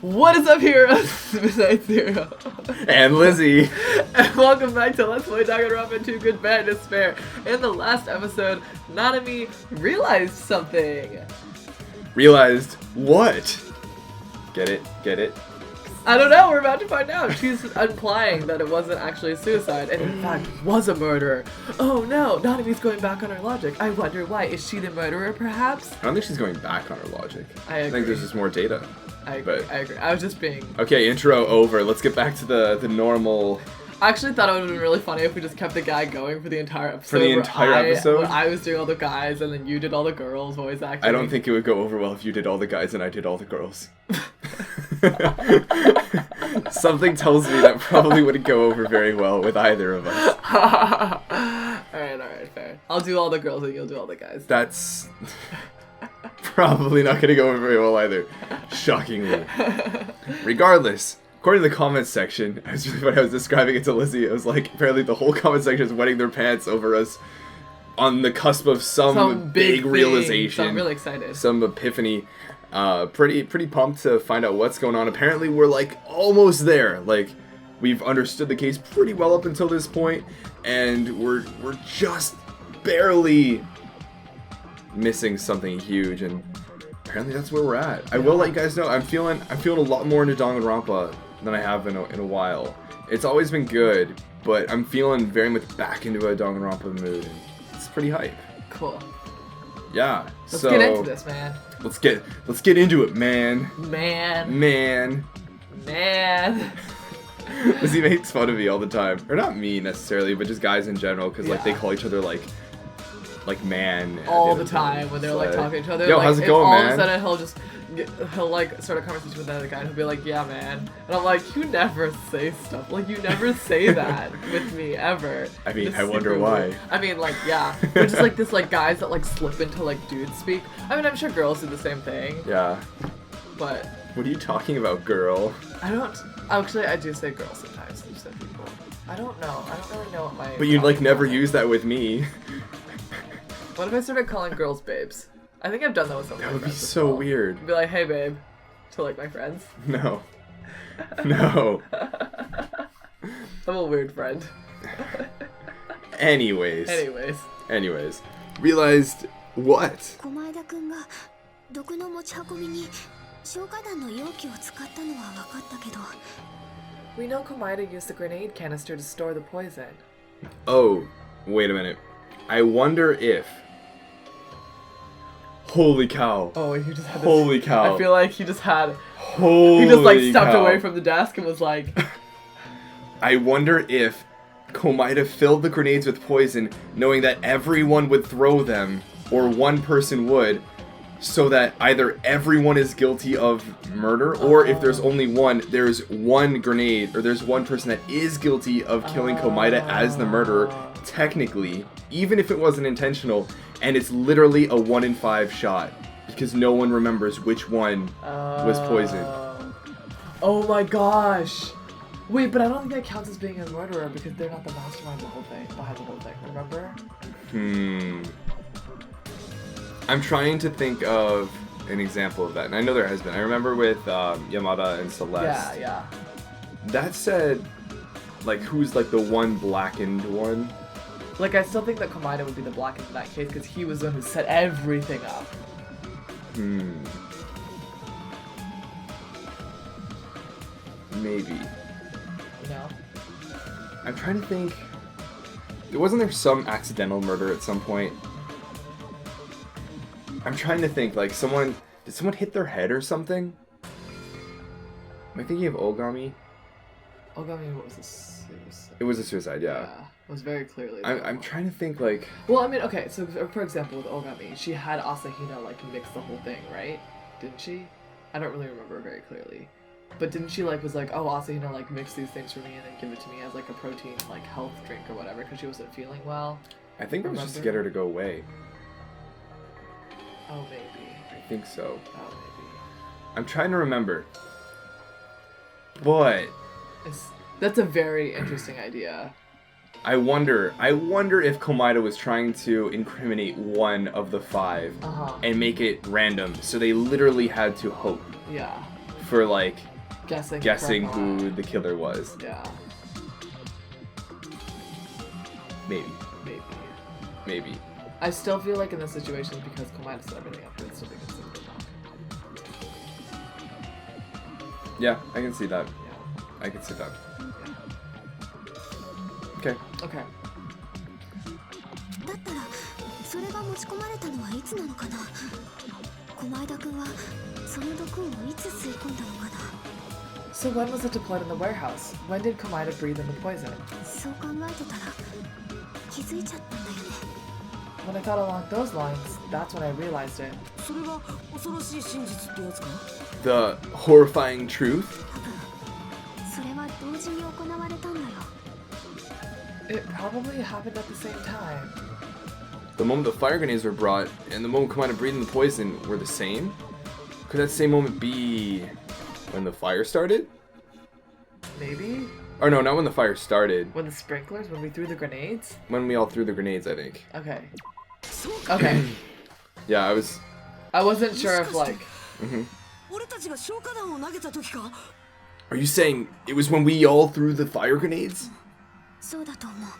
What is up, heroes? Besides Zero. And Lizzie. And welcome back to Let's Play Danganronpa 2 Good, Bad, Despair. In the last episode, Nanami realized something. Realized what? Get it? Get it? I don't know, we're about to find out. She's implying that it wasn't actually a suicide, and in fact was a murder. Oh no, Nanami's going back on her logic. I wonder why. Is she the murderer, perhaps? I don't think she's going back on her logic. I agree. think there's just more data. I agree, I agree. I was just being... Okay, intro over. Let's get back to the normal... I actually thought it would have been really funny if we just kept the guy going for the entire episode. For the entire episode? Where I was doing all the guys, and then you did all the girls' voice acting. I don't think it would go over well if you did all the guys and I did all the girls. Something tells me that probably wouldn't go over very well with either of us. Alright, fair. I'll do all the girls and you'll do all the guys. That's probably not going to go over very well either. Shockingly. Regardless, according to the comments section, when I was describing it to Lizzie, it was like apparently the whole comment section is wetting their pants over us on the cusp of some big realization. So I'm really excited. Some epiphany. Pretty pumped to find out what's going on. Apparently we're like almost there. Like we've understood the case pretty well up until this point, and we're just barely missing something huge, and apparently that's where we're at. Yeah. I will let you guys know I'm feeling a lot more into Danganronpa than I have in a while. It's always been good, but I'm feeling very much back into a Danganronpa mood, and it's pretty hype. Cool. Yeah. Let's get into this, man. Let's get into it, man. Man. Lizzie makes fun of me all the time, or not me necessarily, but just guys in general, because like they call each other like man all the time when they're like talking to each other. Yo, like, how's it going, all man? of a sudden he'll like start a conversation with another guy and he'll be like, yeah, man. And I'm like, you never say stuff like you never say that with me ever. I mean, I wonder why. Weird. I mean, like, yeah, we're just like this like guys that like slip into like dude speak. I mean, I'm sure girls do the same thing. Yeah. But what are you talking about, girl? I don't. Actually, I do say girl sometimes to some people. I don't know. I don't really know what my. But you like never use that with me. What if I started calling girls babes? I think I've done that with some of my friends. That would be so weird. Be like, hey babe, to like my friends. No. No. I'm a weird friend. Anyways. Realized what? Komaeda-kunが毒の持ち運びに消火弾の容器を使ったのは分かったけど。We know Komaeda used the grenade canister to store the poison. Oh, wait a minute. I wonder if... Holy cow. Oh, he just had this... Holy cow. I feel like he just had... Holy He just like stepped cow. away from the desk and was like... I wonder if Komaeda filled the grenades with poison knowing that everyone would throw them, or one person would, so that either everyone is guilty of murder, or if there's only one, there's one grenade, or there's one person that is guilty of killing Komaeda as the murderer, technically, even if it wasn't intentional, and it's literally a 1 in 5 shot, because no one remembers which one was poisoned. Oh my gosh! Wait, but I don't think that counts as being a murderer because they're not the mastermind behind the whole thing, remember? I'm trying to think of an example of that, and I know there has been. I remember with Yamada and Celeste. Yeah. That said, like, who's like the one blackened one? Like, I still think that Komaeda would be the blackened in that case because he was the one who set everything up. Maybe. You know? I'm trying to think. Wasn't there some accidental murder at some point? I'm trying to think, like, did someone hit their head or something? Am I thinking of Ogami? Ogami, what was this? It was a suicide, yeah. It was very clearly. I'm trying to think, like... Well, I mean, okay, so for example, with Ogami, she had Asahina, like, mix the whole thing, right? Didn't she? I don't really remember very clearly. But didn't she, like, was like, oh, Asahina, like, mix these things for me and then give it to me as, like, a protein, like, health drink or whatever, because she wasn't feeling well? I think it was just to get her to go away. Oh, maybe. I think so. Oh, maybe. I'm trying to remember. But... That's a very interesting idea. I wonder if Komaeda was trying to incriminate one of the 5 and make it random, so they literally had to hope Yeah. for, like, guessing who the killer was. Yeah. Maybe. I still feel like in this situation, because Komaeda set everything up, it would still be considered a knock. Yeah, I can see that. Yeah. I can see that. Yeah. Okay. Okay. だったらそれが持ち込まれたのはいつなのかな。駒枝くんはその毒をいつ吸い込んだのかな。 So when was it deployed in the warehouse? When did Komaeda breathe in the poison? そう考えてたら気づいちゃったんだよね。 When I thought along those lines, that's when I realized it. それが恐ろしい真実ってやつか The horrifying truth? 多分それは同時に行われたんだよ。 It probably happened at the same time. The moment the fire grenades were brought and the moment Komaeda breathed in the poison were the same? Could that same moment be when the fire started? Maybe? Or no, not when the fire started. When the sprinklers? When we threw the grenades? When we all threw the grenades, I think. Okay. Okay. Yeah, I wasn't sure if like... Mhm. 俺たちが消火弾を投げた時か Are you saying it was when we all threw the fire grenades? そうだと思う。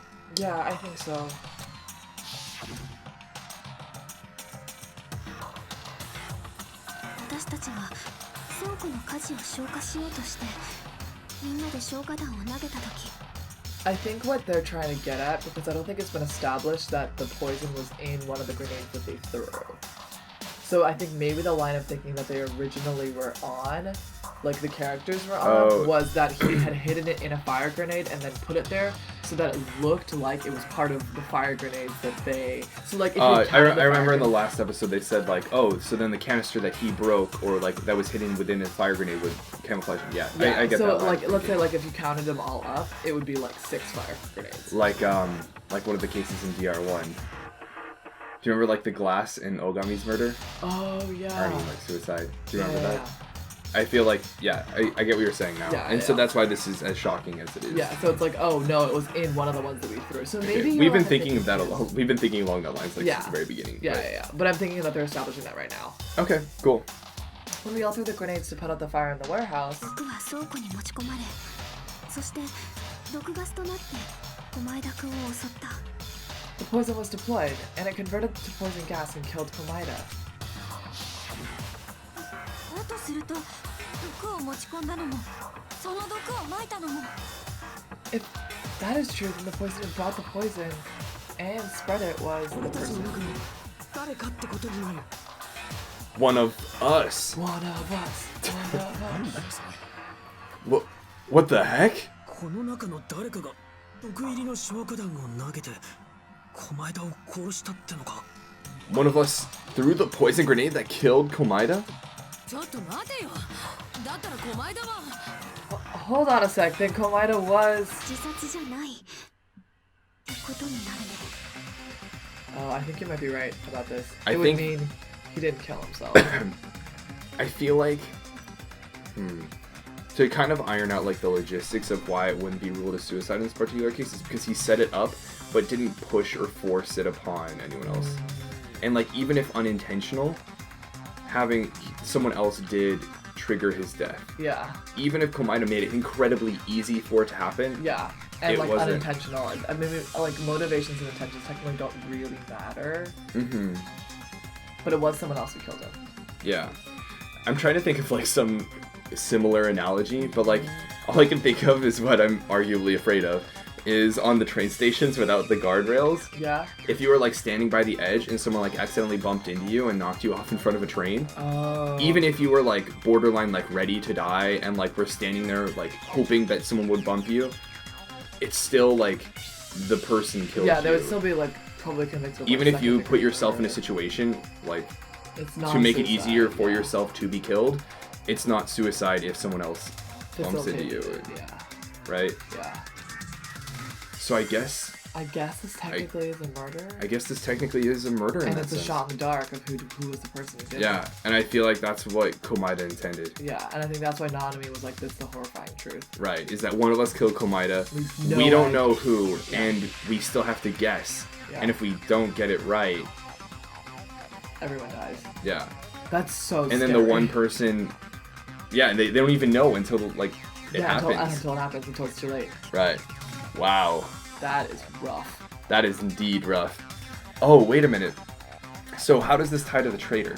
Yeah, I think so. 私たちは倉庫の火事を消火しようとしてみんなで消火弾を投げた時 I think what they're trying to get at, because I don't think it's been established that the poison was in one of the grenades that they threw. So I think maybe the line of thinking that they originally were on, like the characters were on, was that he had hidden it in a fire grenade and then put it there so that it looked like it was part of the fire grenades that they... So like if you I remember in the last episode they said like, oh, so then the canister that he broke or like that was hidden within his fire grenade would camouflage him. Yeah, I get so that. So like, let's say like if you counted them all up, it would be like 6 fire grenades. Like one of the cases in DR1. Do you remember like the glass in Ogami's murder? Oh yeah. Or I mean like suicide. Do you remember that? Yeah. I feel like, yeah, I get what you're saying now. Yeah, and so that's why this is as shocking as it is. Yeah, so it's like, oh no, it was in one of the ones that we threw. So maybe we've been thinking of that along. We've been thinking along that lines like since the very beginning. Yeah. But I'm thinking that they're establishing that right now. Okay, cool. When we all threw the grenades to put out the fire in the warehouse. 毒は倉庫に持ち込まれそして毒ガスとなって駒枝くんを襲った The poison was deployed, and it converted to poison gas and killed Komaeda. だとすると毒を持ち込んだのもその毒を撒いたのも If that is true, then the poison who brought the poison and spread it was the 俺たち person. の中に誰かってことになる One of us. One of us. One of us. What the heck? この中の誰かが毒入りの消火弾を投げて駒枝を殺したってのか One of us threw the poison grenade that killed Komaeda? ちょっと待てよだったら駒枝は Hold on a sec, then Komaeda was... 自殺じゃないってことになるね Oh, I think you might be right about this. I It would think- mean he didn't kill himself. I feel like... To kind of iron out like the logistics of why it wouldn't be ruled a suicide in this particular case is because he set it up but didn't push or force it upon anyone else. And like even if unintentional, having someone else did trigger his death. Yeah. Even if Komaeda made it incredibly easy for it to happen. Yeah. And It like wasn't- unintentional. I mean, like motivations and intentions technically don't really matter. Mm-hmm. But it was someone else who killed him. Yeah. I'm trying to think of like some similar analogy, but like all I can think of is what I'm arguably afraid of is on the train stations without the guardrails. Yeah. If you were like standing by the edge and someone like accidentally bumped into you and knocked you off in front of a train, Oh. even if you were like borderline like ready to die and like were standing there like hoping that someone would bump you, it's still like the person killed you. Yeah, they would still be like probably convicted of Even like, if you second put degree yourself in a murder. situation like It's to make it non-suicide, easier for yeah. yourself to be killed, it's not suicide if someone else bumps into you, Facilitated, Yeah. right? Yeah. So I guess this technically is a murder. I guess this technically is a murder in And that it's a sense. shot in the dark of who was the person who did Yeah, it. and I feel like that's what Komaeda intended. Yeah, and I think that's why Nanami was like, this is the horrifying truth. Right, is that one of us killed Komaeda, No we don't idea. know who, Yeah. and we still have to guess. Yeah. And if we don't get it right, Everyone dies. yeah. That's so And then the one person, Yeah, and they don't even know until like it happens. Until it happens, until it's too late. Right. Wow. That is rough. That is indeed rough. Oh, wait a minute. So how does this tie to the traitor?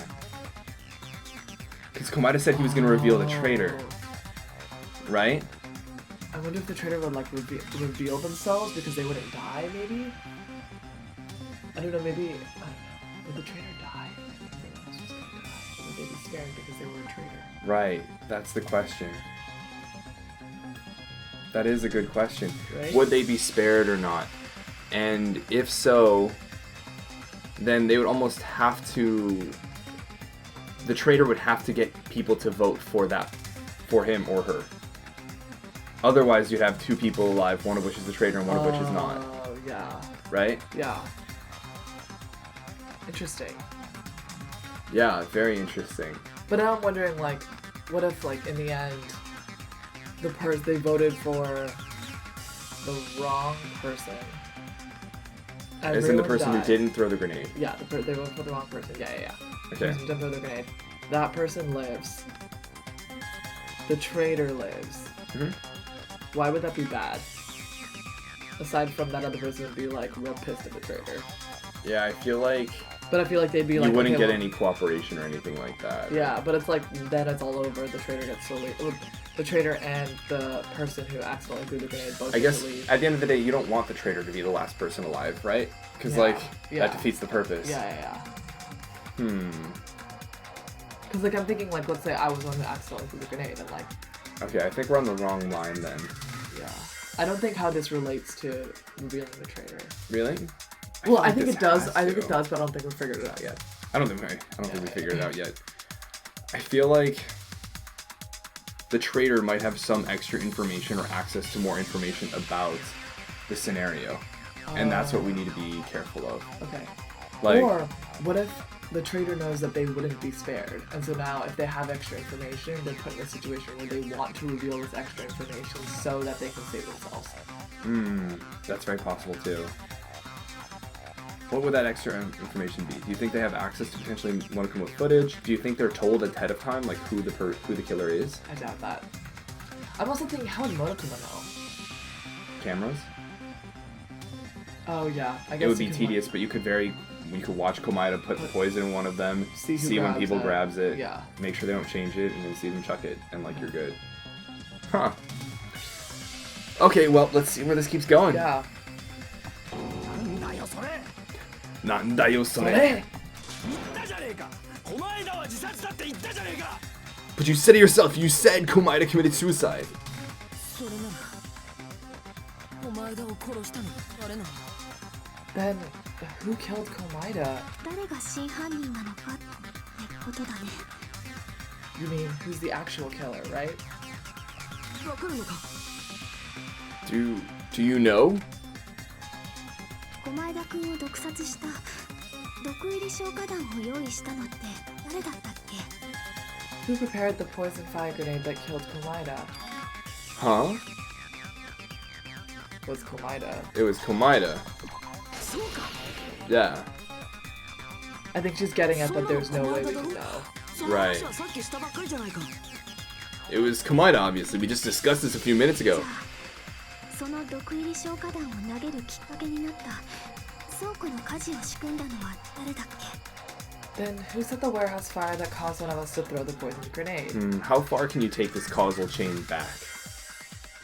Because Komaeda said he was going to reveal the traitor. Right? I wonder if the traitor would like reveal themselves because they wouldn't die, maybe? I don't know, maybe... would the traitor die? I think everyone else was going to die. Or would they be spared because they were a traitor? Right. That's the question. That is a good question. Right? Would they be spared or not? And if so, then they would almost have to... The traitor would have to get people to vote for him or her. Otherwise, you'd have two people alive, one of which is the traitor and one of which is not. Oh, yeah. Right? Yeah. Interesting. Yeah, very interesting. But now I'm wondering, like, what if, like, in the end, they voted for the wrong person? As in the person died. who didn't throw the grenade. Yeah, they voted for the wrong person. Yeah. Okay. The person who didn't throw the grenade. That person lives. The traitor lives. Mm-hmm. Why would that be bad? Aside from that other person would be, like, real pissed at the traitor. Yeah, I feel like... But I feel like they'd be like... You wouldn't okay, get any cooperation or anything like that. Yeah, but it's like, then it's all over. The traitor gets slowly... The traitor and the person who accidentally threw the grenade both I guess, leave. at the end of the day, you don't want the traitor to be the last person alive, right? Because, that defeats the purpose. Yeah. Hmm. Because, like, I'm thinking, like, let's say I was the one who accidentally threw the grenade, and, like... Okay, I think we're on the wrong line then. Yeah. I don't think how this relates to revealing the traitor. Really? Well, I think this it does. has I think to. it does, but I don't think we figured it out yet. I don't think we figured it out yet. I feel like the traitor might have some extra information or access to more information about the scenario. And that's what we need to be careful of. Okay. Like, or what if the traitor knows that they wouldn't be spared, and so now if they have extra information, they're put in a situation where they want to reveal this extra information so that they can save themselves. That's very possible too. What would that extra information be? Do you think they have access to potentially Monokuma footage? Do you think they're told ahead of time, like who the killer is? I doubt that. I'm also thinking, how would Monokuma know? Cameras? Oh yeah, I guess It would be tedious, but you could watch Komaeda put the poison in one of them, see when people grabs it, make sure they don't change it, and then see them chuck it, and like you're good. Huh. Okay, well, let's see where this keeps going. Yeah. Nandayo sore. But you said it yourself, you said Komaeda committed suicide. Then, who killed Komaeda? You mean, who's the actual killer, right? Do you know? Who prepared the poison fire grenade that killed Komaeda? Huh? It was Komaeda. It was Komaeda. Yeah. I think she's getting at that there's no way we can know. Right. It was Komaeda, obviously. We just discussed this a few minutes ago. Then who set the warehouse fire that caused one of us to throw the poisoned grenade? How far can you take this causal chain back?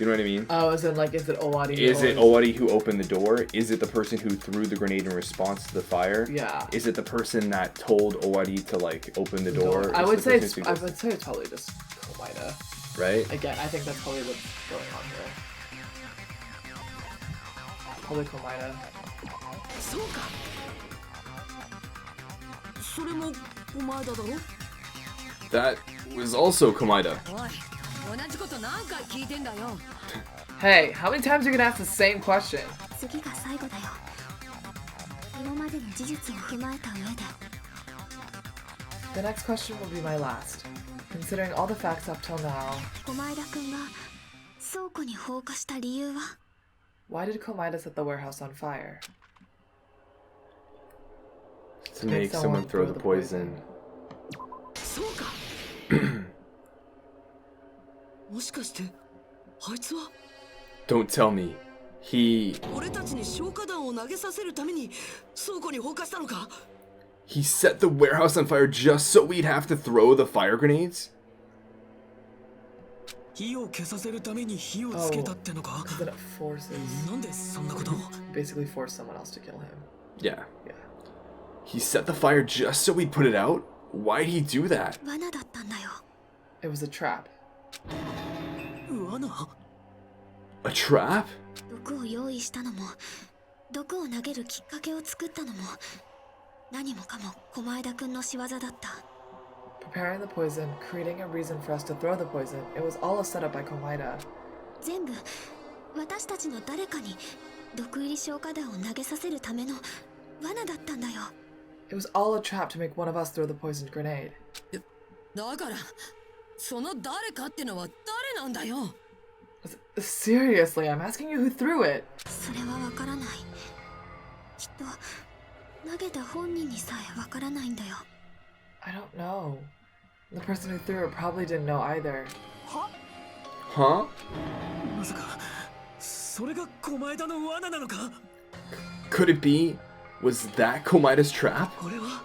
You know what I mean? Oh, is it Owari? Is it Owari who opened the door? Is it the person who threw the grenade in response to the fire? Yeah. Is it the person that told Owari to like open the door? I would say it's probably just Komaeda. Right? Again, I think that's probably what's going on here. Probably Komaeda. That was also Komaeda. Hey, how many times are you gonna ask the same question? The next question will be my last. Considering all the facts up till now, why did Komaeda set the warehouse on fire? To make someone throw the poison. もしかしてあいつは Don't tell me. He 俺たちに消火弾を投げさせるために倉庫に放火したのか set the warehouse on fire just so we'd have to throw the fire grenades? 火を消させるために火をつけたってのか Because then it forces, なんでそんなことを basically force someone else to kill him. Yeah. Yeah. He set the fire just so we'd put it out? Why'd he do that? 罠だったんだよ。 It was a trap. 罠 A trap? 毒を用意したのも、毒を投げるきっかけを作ったのも、何もかも狛枝くんの仕業だった。Preparing the poison, creating a reason for us to throw the poison, it was all a setup by Komaeda. 全部、私たちの誰かに毒入り消火弾を投げさせるための罠だったんだよ。It was all a trap to make one of us throw the poisoned grenade. だからその誰かってのは誰なんだよ Seriously, I'm asking you who threw it. それはわからない。きっと、投げた本人にさえわからないんだよ。I don't know. The person who threw it probably didn't know either. Huh? まさかそれが狛枝の罠なのか Could it be? Was that Komaeda's trap? これは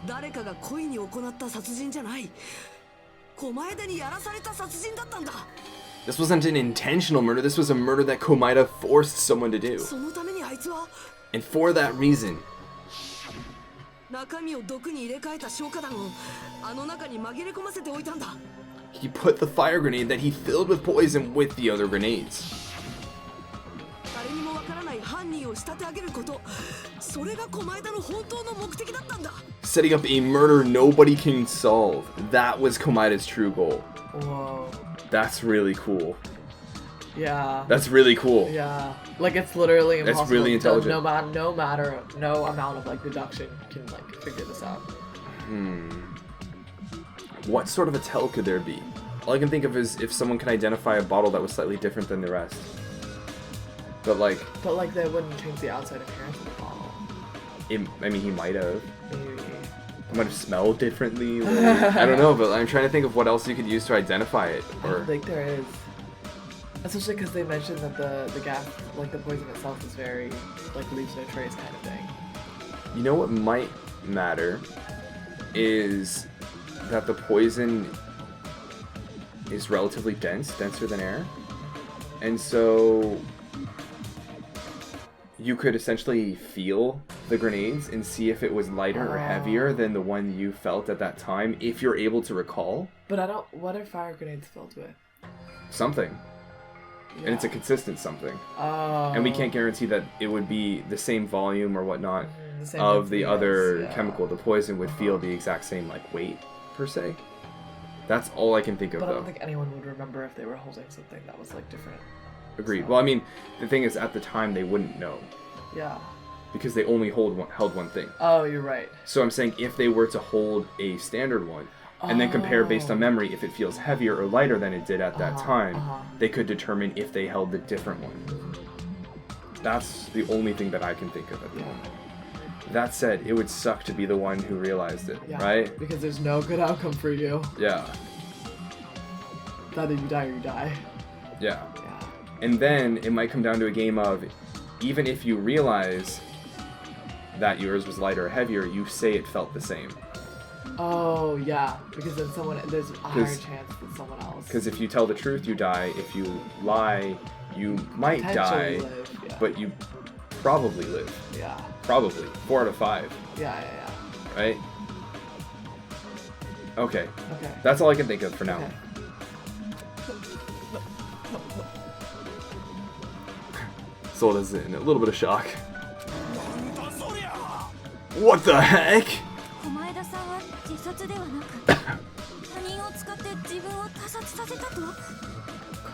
誰かが故意に行った殺人じゃない狛枝にやらされた殺人だったんだ This wasn't an intentional murder, this was a murder that Komaeda forced someone to do. そのためにあいつは And for that reason, 中身を毒に入れ替えた消火弾をあの中に紛れ込ませておいたんだ he put the fire grenade that he filled with poison with the other grenades. 誰にもわからない犯人を仕立て上げることそれが狛枝の本当の目的だったんだ Setting up a murder nobody can solve. That was Komaeda's true goal. Whoa. That's really cool. Yeah. That's really cool. Yeah. Like it's literally impossible. That's really intelligent. No amount of like deduction can like figure this out. What sort of a tell could there be? All I can think of is if someone can identify a bottle that was slightly different than the rest. But like They wouldn't change the outside appearance of the bottle. I mean, he might have. Maybe. It might have smelled differently. I don't know, but I'm trying to think of what else you could use to identify it. I Or don't think there is. Especially because they mentioned that the gas, like the poison itself, is very like leaves no trace kind of thing. you know what might matter is that the poison is relatively dense, denser than air, and so you could essentially feel the grenades and see if it was lighter or heavier than the one you felt at that time, if you're able to recall. But I don't. What are fire grenades filled with? Something. Yeah. And it's a consistent something. Oh. And we can't guarantee that it would be the same volume or whatnot the same of the density other as, chemical. The poison would feel the exact same like weight, per se. That's all I can think of, But I though. don't think anyone would remember if they were holding something that was like different. Agreed. So. Well, I mean, the thing is, at the time, they wouldn't know. Yeah. Because they only held one thing. Oh, you're right. So I'm saying if they were to hold a standard one, and then compare based on memory if it feels heavier or lighter than it did at that time, they could determine if they held the different one. That's the only thing that I can think of at the moment. That said, it would suck to be the one who realized it, Yeah. right? Because there's no good outcome for you. Yeah. Either you die or you die. Yeah. Yeah. And then it might come down to a game of, even if you realize that yours was lighter or heavier, you say it felt the same. Oh, yeah. Because then there's a higher chance than someone else. Because if you tell the truth, you die. If you lie, you might die, Potentially live, yeah. but you probably live. Yeah. Probably. 4 out of 5. Yeah. Right? Okay. Okay. That's all I can think of for now. Okay. Sold us in a little bit of shock. What the heck? 狛枝さんは自殺ではなく他人を使って自分を他殺させたと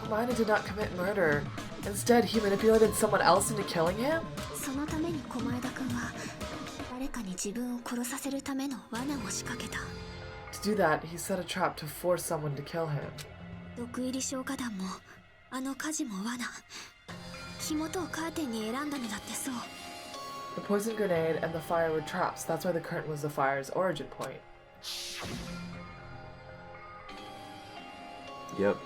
Komaeda did not commit murder. Instead, he manipulated someone else into killing him? そのために狛枝くんは誰かに自分を殺させるための罠を仕掛けた To do that, he set a trap to force someone to kill him. 毒入り消火弾もあの火事も罠火元をカーテンに選んだのだってそう The poison grenade and the fire were traps. That's why the curtain was the fire's origin point. Yep.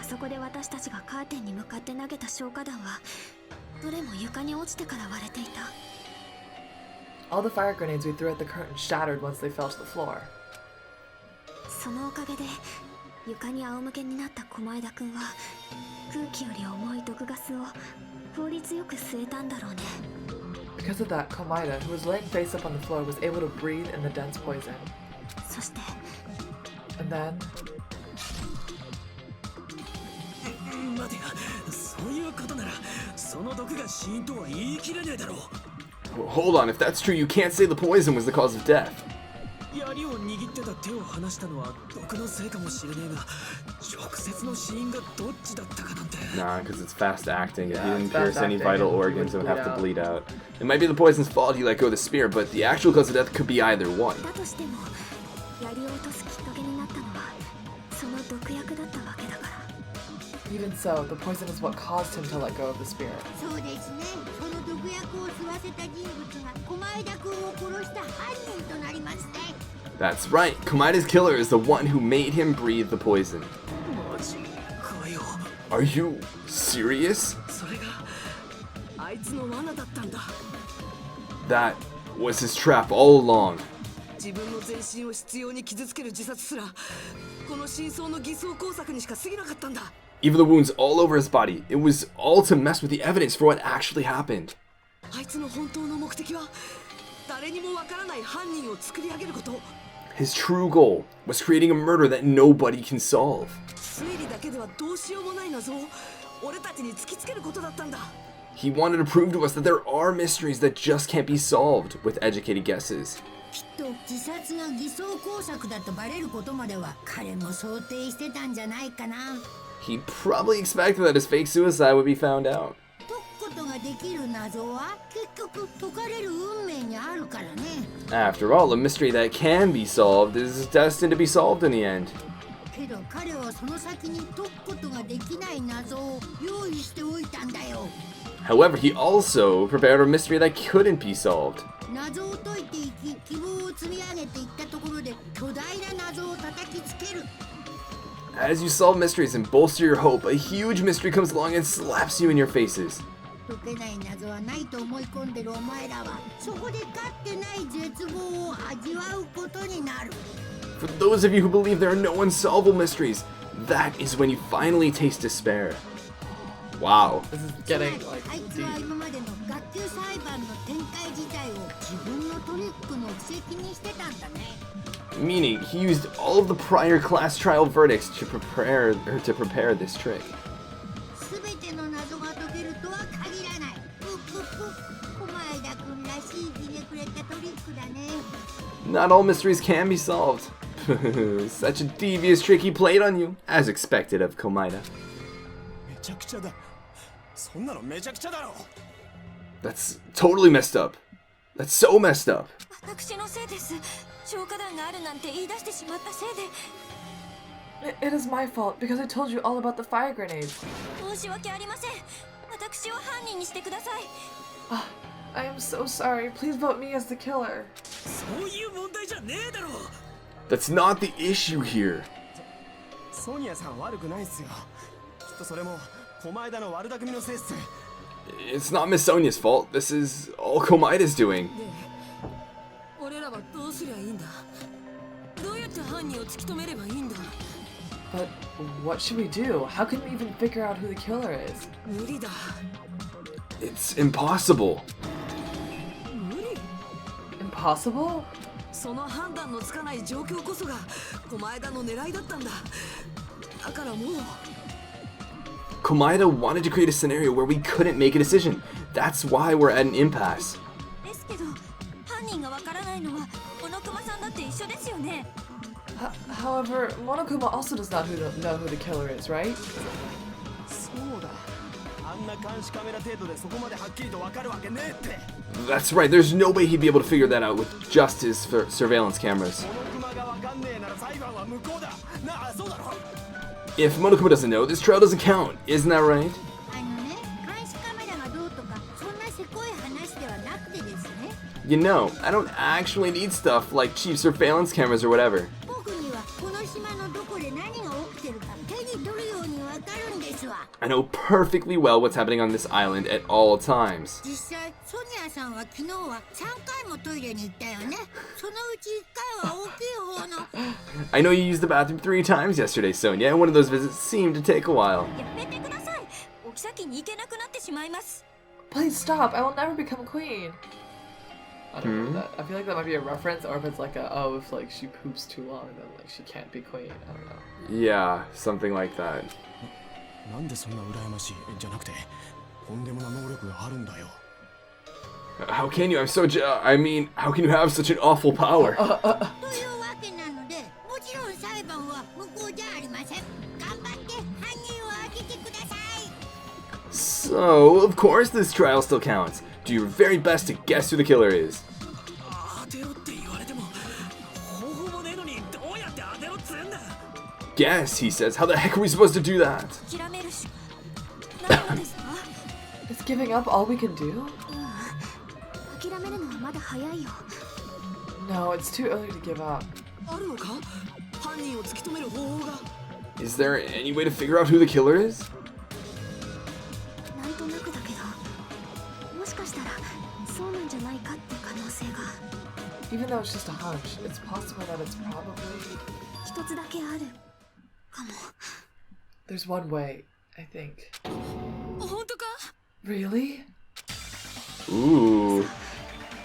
そこで私たちがカーテンに向かって投げた消火弾はどれも床に落ちてから割れていた。 All the fire grenades we threw at the curtain shattered once they fell to the floor. そのおかげで床に仰向けになった駒枝くんは空気より重い毒ガスを効率よく吸えたんだろうね。 Because of that, Komaeda, who was laying face up on the floor, was able to breathe in the dense poison. そして And then, 待てや、そういうことならその毒が死因とは言い切れねえだろう。 Hold on, if that's true, you can't say the poison was the cause of death. 槍を握ってた手を離したのは毒のせいかもしれねえが、直接の死因がどっちだったかなんて。 Nah, because it's fast acting. If Yeah, he didn't it's fast pierce any acting. vital It would organs, it would have to bleed bleed out. It might be the poison's fault he let go of the spear, but the actual cause of death could be either one. だとしても槍を落とすきっかけになったのはその毒薬だったわけだから。 even so, the poison is what caused him to let go of the spear. そうですね。その毒薬を吸わせた人物が駒枝君を殺した犯人となりますね。 That's right, Komaeda's killer is the one who made him breathe the poison. マジかよ。 Are you serious? それがあいつの罠だったんだ。 That was his trap all along. 自分の全身を執拗に傷つける自殺すらこの真相の偽装工作にしか過ぎなかったんだ。 Even the wounds all over his body, it was all to mess with the evidence for what actually happened. あいつの本当の目的は誰にもわからない犯人を作り上げること。 His true goal was creating a murder that nobody can solve. 推理だけではどうしようもない謎を俺たちに突きつけることだったんだ。 He wanted to prove to us that there are mysteries that just can't be solved with educated guesses. きっと自殺が偽装工作だとバレることまでは彼も想定してたんじゃないかな。 He probably expected that his fake suicide would be found out. 解くことができる謎は結局解かれる運命にあるからね。 After all, a mystery that can be solved is destined to be solved in the end. けど彼はその先に解くことができない謎を用意しておいたんだよ。 However, he also prepared a mystery that couldn't be solved. 謎を解いていき希望を積み上げていったところで巨大な謎を叩きつける。 As you solve mysteries and bolster your hope, a huge mystery comes along and slaps you in your faces. 解けない謎はないと思い込んでるお前らはそこで勝ってない絶望を味わうことになる。 For those of you who believe there are no unsolvable mysteries, that is when you finally taste despair. Wow. This is つま getting り like あいつは deep. 今までの学級裁判の展開自体を自分のトリックの布石にしてたんだね。 Meaning, he used all of the prior class trial verdicts to prepare this trick. すべての謎が解けるとは限らない。駒枝君らしいひねくれたトリックだね。 Not all mysteries can be solved. Such a devious trick he played on you, as expected of Komaeda. めちゃくちゃだ。そんなのめちゃくちゃだろ。 That's totally messed up. That's so messed up. 私のせいです。消火弾があるなんて言い出してしまったせいで。 It is my fault because I told you all about the fire grenades. 申し訳ありません。私を犯人にしてください。 I am so sorry. Please vote me as the killer. そういう問題じゃねえだろ。 That's not the issue here. ソニアさん悪くないっすよ。きっとそれも狛枝の悪巧みのせいっす。 It's not Miss Sonia's fault. This is all Komaeda's doing. で俺らはどうすりゃいいんだ。どうやって犯人を突き止めればいいんだ。 But what should we do? How can we even figure out who the killer is? 無理だ。 It's impossible. 無理。 Impossible? その判断のつかない状況こそが狛枝の狙いだったんだ。だからもう。 Komaeda wanted to create a scenario where we couldn't make a decision. That's why we're at an impasse. ですけど、犯人がわからないのは小野熊さんだって一緒ですよね。 However, Monokuma also does not know who the killer is, right? そうだ。あんな監視カメラ程度でそこまではっきりとわかるわけねえって。 That's right, there's no way he'd be able to figure that out with just his surveillance cameras. この熊がわかんねえなら裁判は無効だ。なあ、そうだろ。 If Monokuma doesn't know, this trial doesn't count, isn't that right? あのね、監視カメラがどうとかそんなせこい話ではなくてですね。 You know, I don't actually need stuff like cheap surveillance cameras or whatever. 僕にはこの島のどこで何が起きてるか手に取るようにわかかるんですわ。 I know perfectly well what's happening on this island at all times. 実際ソニアさんは昨日は3回もトイレに行ったよね。そのうち1回は大きい方の。 I know you used the bathroom 3 times yesterday, Sonia, and one of those visits seemed to take a while. やめてください。お妃に行けなくなってしまいます。 Please stop. I will never become queen. I don't know that. I feel like that might be a reference, or if it's like a, oh, if like she poops too long, then like she can't be queen. I don't know. Yeah, something like that. なんでそんな羨ましいじゃなくてとんでもな能力があるんだよ。 How can you? I mean, how can you have such an awful power? というわけなので、もちろん裁判は無効じゃありません。頑張って犯人を当ててください。 So, of course, this trial still counts. Do your very best to guess who the killer is. 当てろって言われても方法もねえのにどうやって当てろっつうんだ。 Guess, he says. How the heck are we supposed to do that? 諦めるしかないのですか？ Is giving up all we can do? 諦めるのはまだ早いよ。 No, it's too early to give up. あるのか？犯人を突き止める方法が。 Is there any way to figure out who the killer is? なんとなくだけど、もしかしたらそうなんじゃないかって可能性が Even though it's just a hunch, it's possible that it's probably... 一つだけあるかも。 There's one way, I think. 本当か？ Really? Ooh.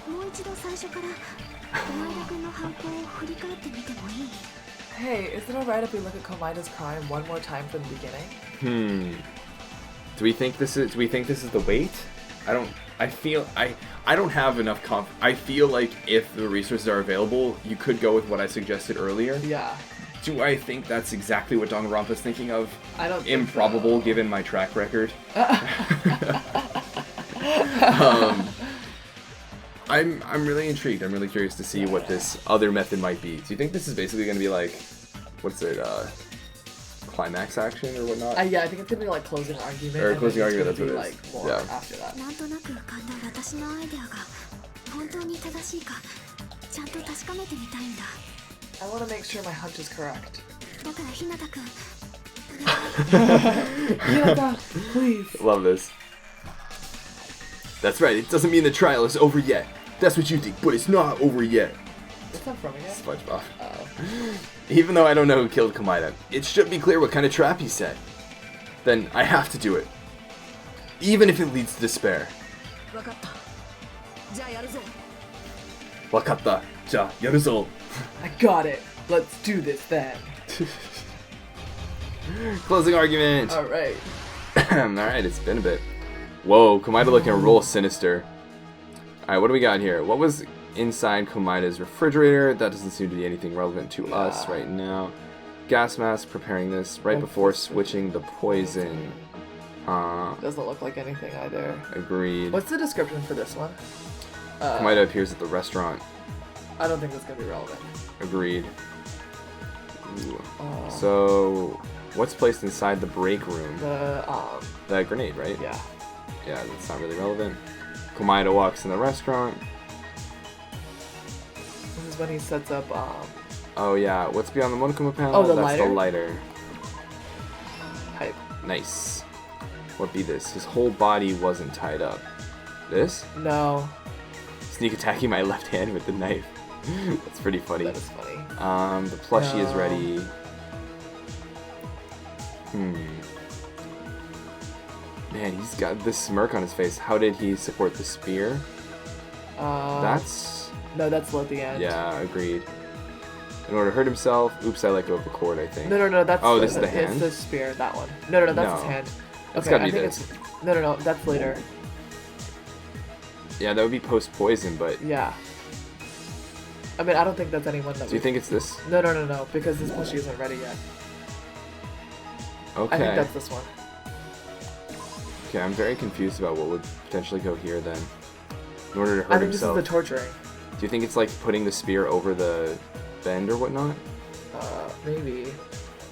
もう一度最初から小前田君の犯行を振り返ってみてもいい？ Hey, is it alright if we look at Komaeda's crime one more time from the beginning? Do we think this is the wait? I don't have enough I feel like if the resources are available, you could go with what I suggested earlier. Yeah. Do I think that's exactly what Danganronpa's thinking of? I don't think Improbable so. given my track record. I'm really intrigued. I'm really curious to see what this other method might be. Do you think this is basically going to be like, what's it, climax action or whatnot? Yeah, I think it's gonna be like closing argument. Or and closing then it's argument, gonna that's be, what it is. like more Yeah. after that. なんとなく浮かんだ私のアイデアが本当に正しいかちゃんと確かめてみたいんだ。 I want to make sure my hunch is correct. だからひなたくん Hinata, please. Love this. That's right, it doesn't mean the trial is over yet. That's what you think, but it's not over yet. What's that from again? SpongeBob. Oh. Even though I don't know who killed Komaeda, it should be clear what kind of trap he set. Then I have to do it. Even if it leads to despair. わかった。じゃあやるぞ。 Wakatta. Ja, yaruzo. I got it. Let's do this then. Closing argument. Alright. Alright, it's been a bit. Whoa, Komaeda looking a roll sinister. Alright, what do we got here? What was inside Komaeda's refrigerator? That doesn't seem to be anything relevant to us right now. Gas mask, preparing this right before switching the poison. Doesn't look like anything either. Agreed. What's the description for this one? Komaeda appears at the restaurant. I don't think that's gonna be relevant. Agreed. Ooh. So, what's placed inside the break room? The grenade, right? yeah. Yeah, that's not really relevant. Komaeda walks in the restaurant. This is when he sets up Oh yeah, what's beyond the Monokuma panel? Oh, the That's lighter? the lighter. hype. Nice. What be this? His whole body wasn't tied up. This? No. Sneak attacking my left hand with the knife. That's pretty funny. That is funny. The plushie is No. ready. Man, he's got this smirk on his face. How did he support the spear? That's... No, that's at the end. Yeah, agreed. In order to hurt himself... Oops, I let go of the cord, I think. No, that's... Oh, this is the hand? It's the spear, that one. No, that's No. his hand. It's Okay, gotta I be think this. it's... No, that's later. Yeah, that would be post-poison, but... Yeah. I mean, I don't think that's anyone that Do you think it's this? No, because this plushie isn't ready yet. Okay. I think that's this one. Okay, I'm very confused about what would potentially go here then. In order to hurt I think himself. this is the torturing. Do you think it's like putting the spear over the bend or whatnot? Maybe.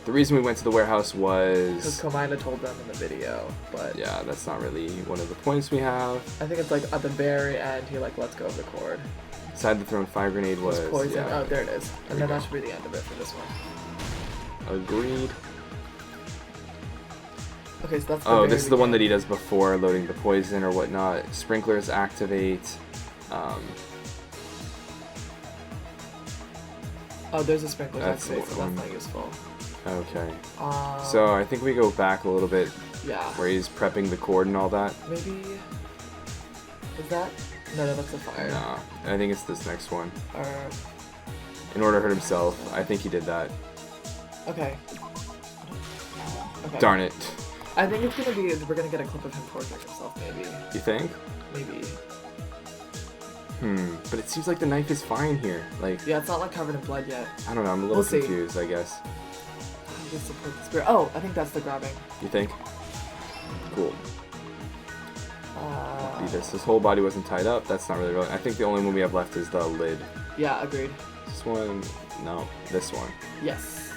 The reason we went to the warehouse Because was... Komaeda told them in the video, but... Yeah, that's not really one of the points we have. I think it's like at the very end, he like lets go of the cord. Inside the thrown fire grenade was... It's poison. Yeah, Oh, there it is. There And we then go. that should be the end of it for this one. Agreed. Okay, so that's. Oh, this is the one that he does before loading the poison or whatnot. Sprinklers activate. Oh, there's a sprinkler That's activate, so one. that's not useful. Okay. So I think we go back a little bit Yeah. where he's prepping the cord and all that. Maybe. Is that? No, that's a fire. Nah, I think it's this next one. Or. In order to hurt himself, I think he did that. Okay. Okay. Darn it. I think it's gonna be. We're gonna get a clip of him torturing himself, maybe. You think? Maybe. But it seems like the knife is fine here. Like, Yeah, it's not like covered in blood yet. I don't know, I'm a little We'll see. confused, I guess. We support the spirit. Oh, I think that's the grabbing. You think? Cool. Be this. His whole body wasn't tied up. That's not really relevant. I think the only one we have left is the lid. Yeah, agreed. This one? No. This one. Yes.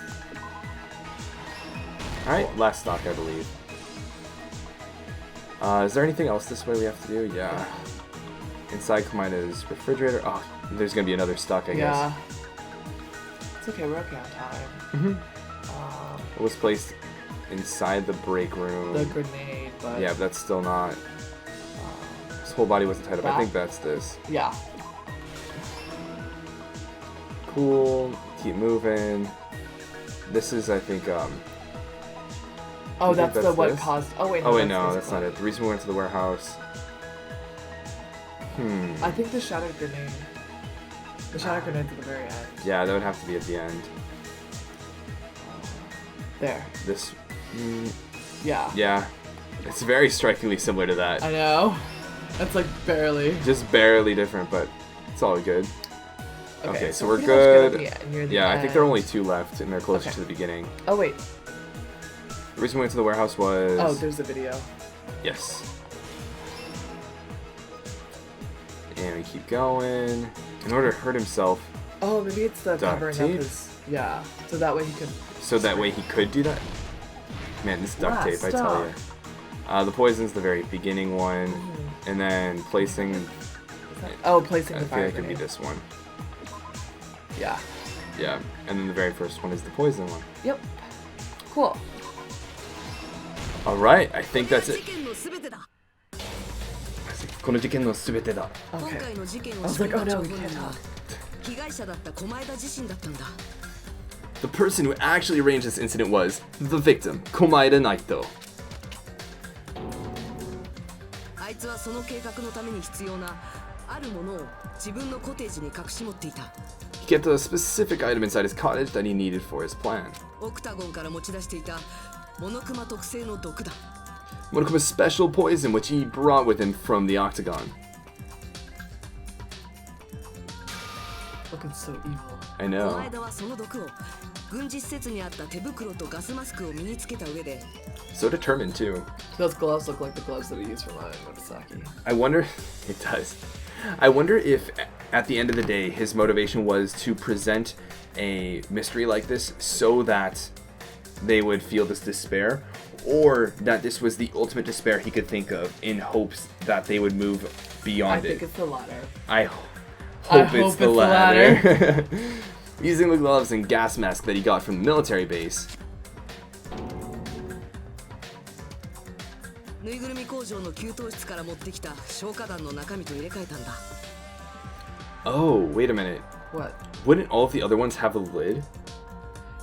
Alright, last stock, I believe. Is there anything else this way we have to do? Yeah. Inside Komaeda's refrigerator. Oh, there's gonna be another stock, I guess. Yeah. It's okay, we're okay on time. It was placed inside the break room. The grenade, but. Yeah, but that's still not. His whole body wasn't tied up. I That? think that's this. Yeah. Cool. Keep moving. This is, I think, Oh, you think that's the what this? caused. Oh wait. No, Oh wait, no, that's not one. it. The reason we went to the warehouse. I think the shattered grenade. The shattered grenade's at the very end. Yeah, that would have to be at the end. There. This. Yeah. Yeah. It's very strikingly similar to that. I know. That's like barely. Just barely different, but it's all good. Okay, so we're pretty much good good. at near the Yeah, I think there are end. only 2 left, and they're closer Okay. to the beginning. Oh wait. The reason we went to the warehouse was. Oh, there's a video. Yes. And we keep going. In order to hurt himself, Oh, maybe it's the Duct covering up tape? his. Yeah. So that way he could. so that way he could do that. Man, this duct tape, I tell you. The poison's the very beginning one, and then placing. Oh, placing I the feel fire like it'd be grenade. this one. Yeah. Yeah, and then the very first one is the poison one. Yep. Cool. All right, I think that's it. 事件の全てだ。この事件の全てだ。今 Okay. 回の事件 I を was 仕組 like, ん oh だ no, 張 we 本人 can't は talk. 被害者だった狛枝自身だったんだ。 The person who actually arranged this incident was the victim, Komaeda Naito. あいつはその計画のために必要なあるものを自分のコテージに隠し持っていた。 He kept a specific item inside his cottage that he needed for his plan. オクタゴンから持ち出していたモノクマ特製の毒だ。 Monokuma's special poison, which he brought with him from the Octagon. Looking so evil. I 狛 know. 枝はその毒を軍事施設にあった手袋とガスマスクを身につけた上で So determined, too. Those gloves look like the gloves that we use for Monosaki. I wonder. It does. I wonder if, at the end of the day, his motivation was to present a mystery like this so that they would feel this despair, or that this was the ultimate despair he could think of in hopes that they would move beyond I think it. it's the latter. I hope it's the the latter. Using the gloves and gas mask that he got from the military base. ぬいぐるみ工場の給湯室から持ってきた消火弾の中身と入れ替えたんだ。 Oh, wait a minute. What? Wouldn't all of the other ones have a lid?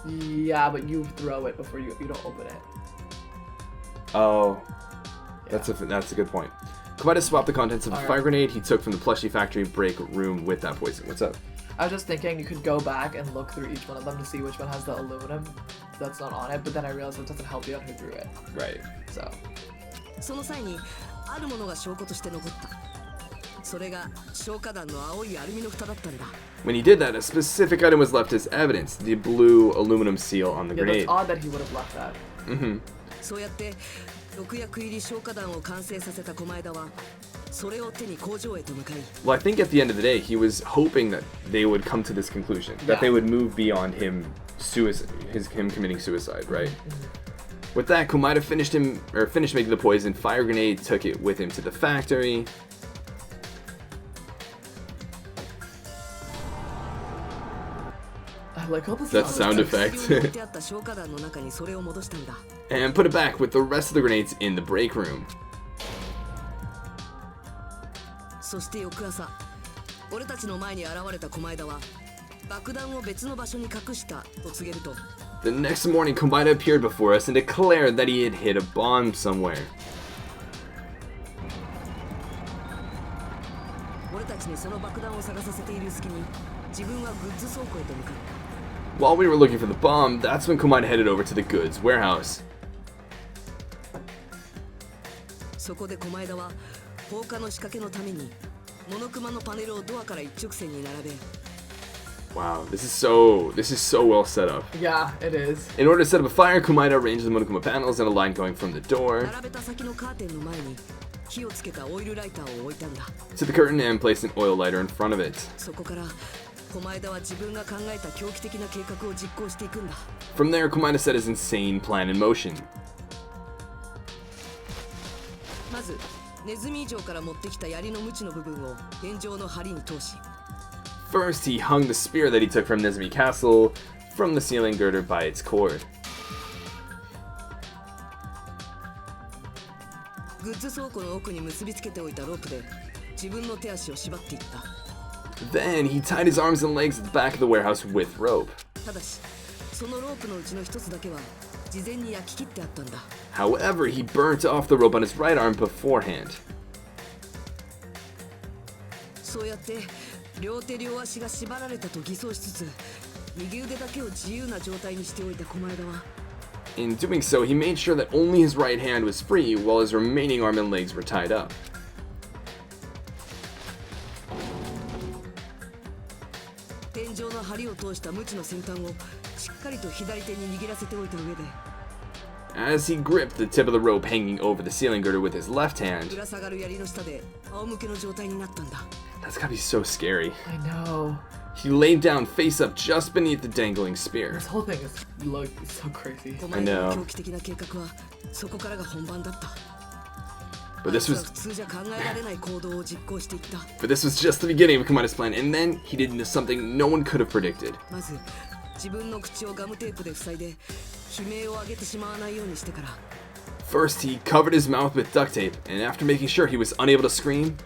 Yeah, but you throw it before you don't open it. Oh, that's a good point. Komaeda swapped the contents of the fire grenade he took from the plushie factory break room with that poison. What's up? I was just thinking you could go back and look through each one of them to see which one has the aluminum that's not on it, but then I realized it doesn't help you on who threw it. Right. So, その際にあるものが証拠として残った。それが消火弾の青いアルミの蓋だったんだ。 When he did that, a specific item was left as evidence: the blue aluminum seal on the yeah, that's grenade. odd that he would have left that. そうやって毒薬入り消火弾を完成させた狛枝はそれを手に工場へと向かい Well, I think at the end of the day, he was hoping that they would come to this conclusion, that they Yeah. would move beyond him committing suicide, right? With that, Komaeda finished making the poison. Fire grenade took it with him to the factory. I like, oh, That sound effect. 置いてあった消火弾の中にそれを戻したんだ。 And put it back with the rest of the grenades in the break room. そして翌朝、俺たちの前に現れた駒枝は爆弾を別の場所に隠したと告げると、 The next morning, Komaeda appeared before us and declared that he had hid a bomb somewhere. 俺たちにその爆弾を探させている隙に自分はグッズ倉庫へと向かった。 While we were looking for the bomb, that's when Komaeda headed over to the goods warehouse. そこで駒枝は放火の仕掛けのためにモノクマのパネルをドアから一直線に並べ、 Wow, this is so well set up. Yeah, it is. In order to set up a fire, Komaeda arranged the Monokuma panels in a line going from the door 並べた先のカーテンの前に火をつけたオイルライターを置いたんだ。 to the curtain and placed an oil lighter in front of it. そこから駒枝は自分が考えた狂気的な計画を実行していくんだ。 From there, Komaeda set his insane plan in motion. まずネズミ以上から持ってきた槍の鞭の部分を天井の梁に通し、 First, he hung the spear that he took from Nezumi Castle from the ceiling girder by its cord. グッズ倉庫の奥に結びつけておいたロープで自分の手足を縛っていった。 Then, he tied his arms and legs at the back of the warehouse with rope. ただしそのロープのうちの一つだけは事前に焼き切ってあったんだ。 However, he burnt off the rope on his right arm beforehand. そうやって両手両足が縛られたと偽装しつつ右腕だけを自由な状態にしておいた駒枝は、 In doing so, he made sure that only his right hand was free while his remaining arm and legs were tied up. 天井の梁を通した鞭の先端をしっかりと左手に握らせておいた上で、 As he gripped the tip of the rope hanging over the ceiling girder with his left hand. ぶら下がる槍の下で仰向けの状態になったんだ。 That's gotta be so scary. I know. He laid down face up just beneath the dangling spear. This whole thing is so crazy. 駒枝の狂気的な計画はそこからが本番だった。 But this あいつは was 普通じゃ考えられない行動を実行していった。 just the beginning of Komaeda's plan, and then he did into something no one could have predicted. まず自分の口をガムテープで塞いで悲鳴を上げてしまわないようにしてから、 First, he covered his mouth with duct tape, and after making sure he was unable to scream,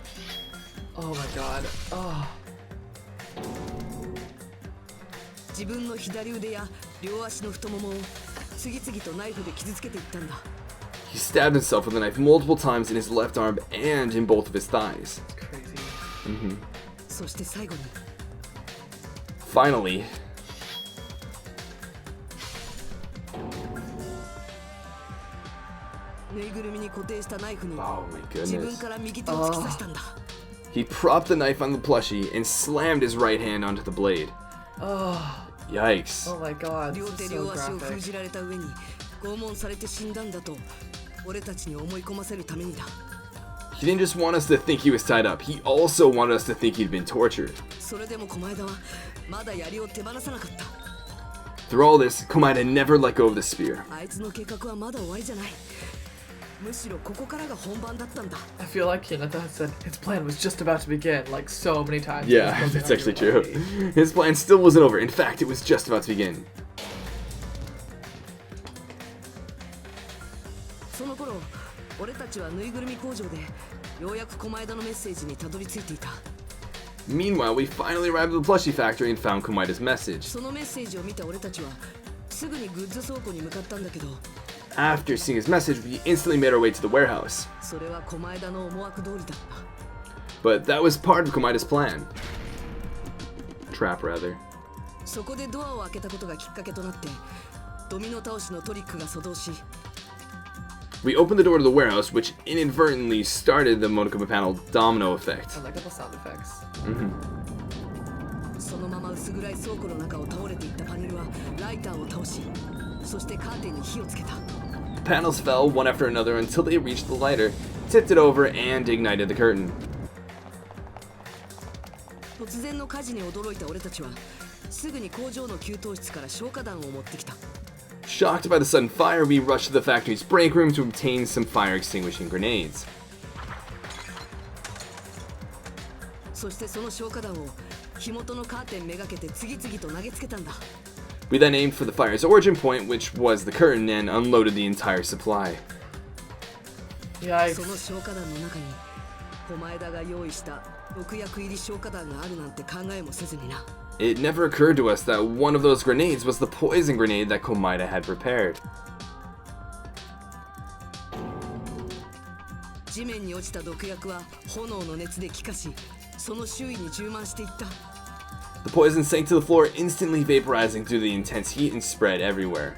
Oh my god. Oh. 自分の左腕や両足の太ももを次々とナイフで傷つけていったんだ。 he stabbed himself with a knife multiple times in his left arm and in both of his thighs. It's crazy. そして最後に Finally, ぬいぐるみに固定したナイフに oh my 自分 goodness. から右手を突き刺したんだ。 He propped the knife on the plushie and slammed his right hand onto the blade. Oh. Yikes. Oh my god. 両 This 手 is 両 so 足を封 graphic. じられた上に拷問されて死んだんだと俺たちに思い込ませるためにだ。 He didn't just want us to think he was tied up, he also wanted us to think he'd been tortured. それでも駒枝はまだ槍を手放さなかった。 Through all this, Komaeda never let go of the spear. あいつの計画はまだ終わりじゃない。むしろここからが本番だったんだ。 I feel like Hinata has said his plan was just about to begin like so many times. Yeah, It was that's supposed actually to be true. already. His plan still wasn't over. In fact, it was just about to begin. その頃俺たちはぬいぐるみ工場でようやく駒枝のメッセージにたどり着いていた。 Meanwhile, we finally arrived at the plushie factory and found Komaeda's message. そのメッセージを見た俺たちはすぐにグッズ倉庫に向かったんだけど、 After seeing his message, we instantly made our way to the warehouse. それは駒枝の思惑通りだった。 But that was part of Komaeda's plan. Trap, rather. そこでドアを開けたことがきっかけとなってドミノ倒しのトリックが作動し、 We opened the door to the warehouse, which inadvertently started the Monokuma panel domino effect. I like the sound effects. そのまま薄暗い倉庫の中を倒れていったパネルはライターを倒し、そしてカーテンに火をつけた。 Panels fell one after another until they reached the lighter, tipped it over, and ignited the curtain. 突然の火事に驚いた俺たちはすぐに工場の給湯室から消火弾を持ってきた。 Shocked by the sudden fire, we rushed to the factory's break room to obtain some fire-extinguishing grenades. そしてその消火弾を火元のカーテンめがけて次々と投げつけたんだ。We then aimed for the fire's origin point, which was the curtain, and unloaded the entire supply. その Yikes. 消火弾の中に駒枝が用意した毒薬入り消火弾があるなんて考えもせずにな。 It never occurred to us that one of those grenades was the poison grenade that Komaeda had prepared. 地面に落ちた毒薬は炎の熱で気化し、その周囲に充満していった。 The poison sank to the floor, instantly vaporizing through the intense heat and spread everywhere.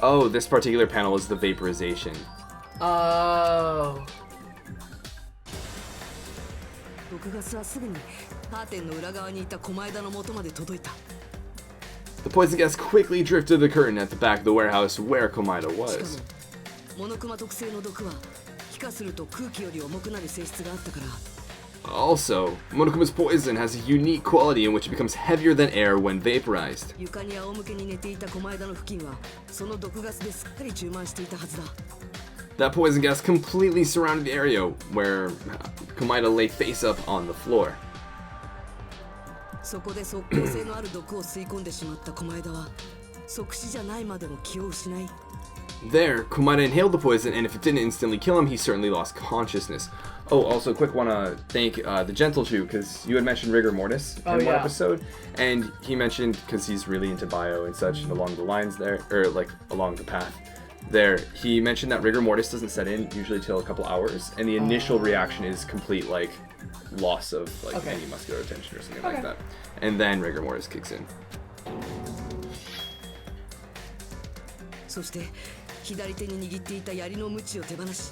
Oh, this particular panel is the vaporization. Oh. 毒ガスはすぐにカーテンの裏側にいた駒枝の元まで届いた。 The poison gas quickly drifted the curtain at the back of the warehouse where Komaeda しか was. もモノクマ特製の毒は気化すると空気より重くなる性質があったから。 Also, Monokuma's poison has a unique quality in which it becomes heavier than air when vaporized. 床に仰向けに寝ていた駒枝の付近はその毒ガスですっかり充満していたはずだ。 That poison gas completely surrounded the area where Komaeda lay face up on the floor. そこで即効性のある毒を吸い込んでしまった駒枝は即死じゃないまでも気を失い。 There, Komaeda inhaled the poison, and if it didn't instantly kill him, he certainly lost consciousness. Oh, also, quick, want to thank the Gentle Chew, because you had mentioned rigor mortis in one episode, and he mentioned, because he's really into bio and such, and along the lines there, or like along the path there, he mentioned that rigor mortis doesn't set in usually till a couple hours, and the initial reaction is complete, like, loss of like any muscular tension or something like that, and then rigor mortis kicks in. そして左手に握っていた槍の鞭を手放し、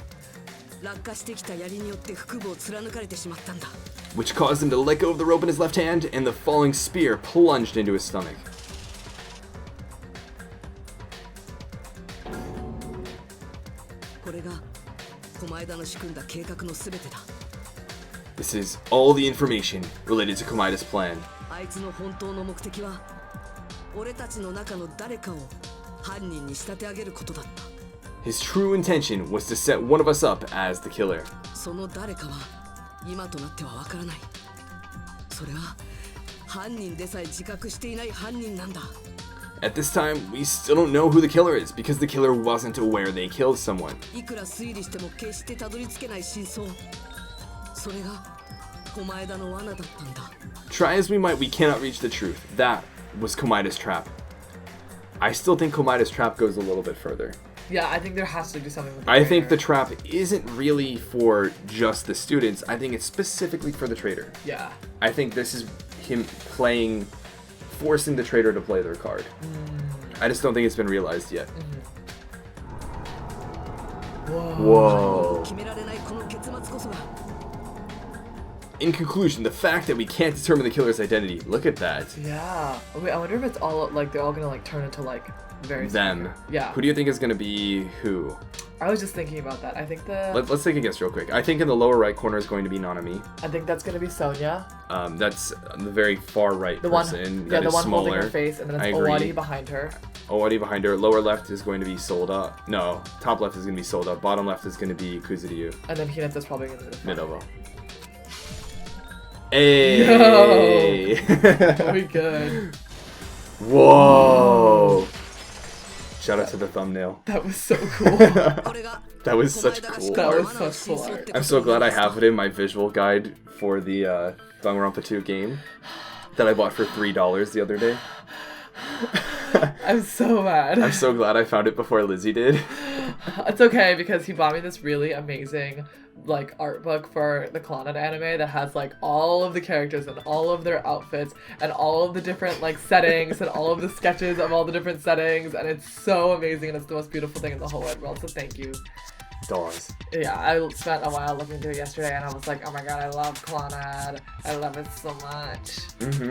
落下してきた槍によって腹部を貫かれてしまったんだ。 Which caused him to let go of the rope in his left hand, and the falling spear plunged into his stomach. これが駒枝の仕組んだ計画のすべてだ。 This is all the information related to Komaeda's plan. あいつの本当の目的は俺たちの中の誰かを犯人に仕立て上げることだった。 His true intention was to set one of us up as the killer. その誰かは今となってはわからない。それは犯人でさえ自覚していない犯人なんだ。 At this time, we still don't know who the killer is because the killer wasn't aware they killed someone. いくら推理しても決してたどり着けない真相。それが駒枝の罠だったんだ。 Try as we might, we cannot reach the truth. That was Komaeda's trap. I still think Komaeda's trap goes a little bit further. Yeah, I think there has to be something with the I think the traitor. trap isn't really for just the students. I think it's specifically for the traitor. Yeah. I think this is him forcing the traitor to play their card. I just don't think it's been realized yet. Whoa. 決められないこの結末こそが In conclusion, the fact that we can't determine the killer's identity. Look at that. Yeah. Wait, I wonder if it's all like they're all gonna like turn into like very Them. Yeah. Who do you think is going to be who? I was just thinking about that. I think Let's take a guess real quick. I think in the lower right corner is going to be Nanami. I think that's gonna be Sonia. That's the very far right The one, person. yeah, that the is one smaller. holding her face, and then I it's agree. Owari behind her. Owari behind her. Lower left is going to be Solda. No, top left is going to be Solda. Bottom left is going to be Kuzuryu. And then Hinata's probably gonna be the front. Midovo. Hey! Very good. Whoa! Shout out to the thumbnail. That was so cool. これが That was such cool. That was such cool art. I'm so glad I have it in my visual guide for the Danganronpa 2 game that I bought for $3 the other day. I'm so mad. I'm so glad I found it before Lizzie did. It's okay because he bought me this really amazing like art book for the Clannad anime that has like all of the characters and all of their outfits and all of the different like settings and all of the sketches of all the different settings, and it's so amazing and it's the most beautiful thing in the whole wide world, so thank you. Dollars. Yeah, I spent a while looking through it yesterday and I was like, oh my god, I love Clannad. I love it so much.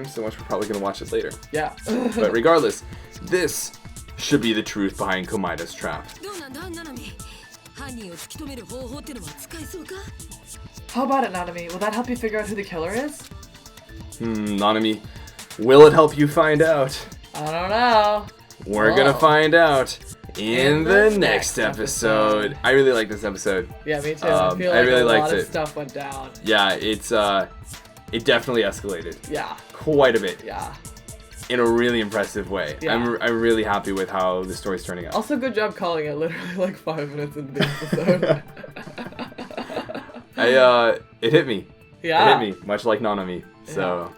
So much we're probably gonna watch it later. Yeah. But regardless, this should be the truth behind Komaeda's trap. どうなんだナナミ。犯人を突き止める方法ってのは使えそうか How about it, Nanami? Will that help you figure out who the killer is? Nanami, will it help you find out? I don't know. We're gonna find out in the next episode. I really like this episode. Yeah, me too. I feel I like really a lot liked of it. stuff went down. Yeah, it definitely escalated. Yeah. Quite a bit. Yeah. in a really impressive way. Yeah. I'm really happy with how the story's turning out. Also, good job calling it literally like 5 minutes into the episode. It hit me. Yeah. It hit me, much like Nanami. So,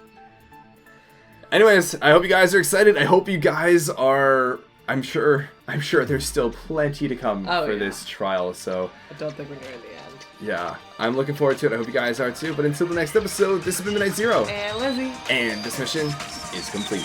anyways, I hope you guys are excited. I hope you guys are. I'm sure there's still plenty to come for this trial. So, I don't think we're near the end. yeah, I'm looking forward to it. I hope you guys are too. But until the next episode, this has been Midnight Zero. And Lizzie. And this mission is complete.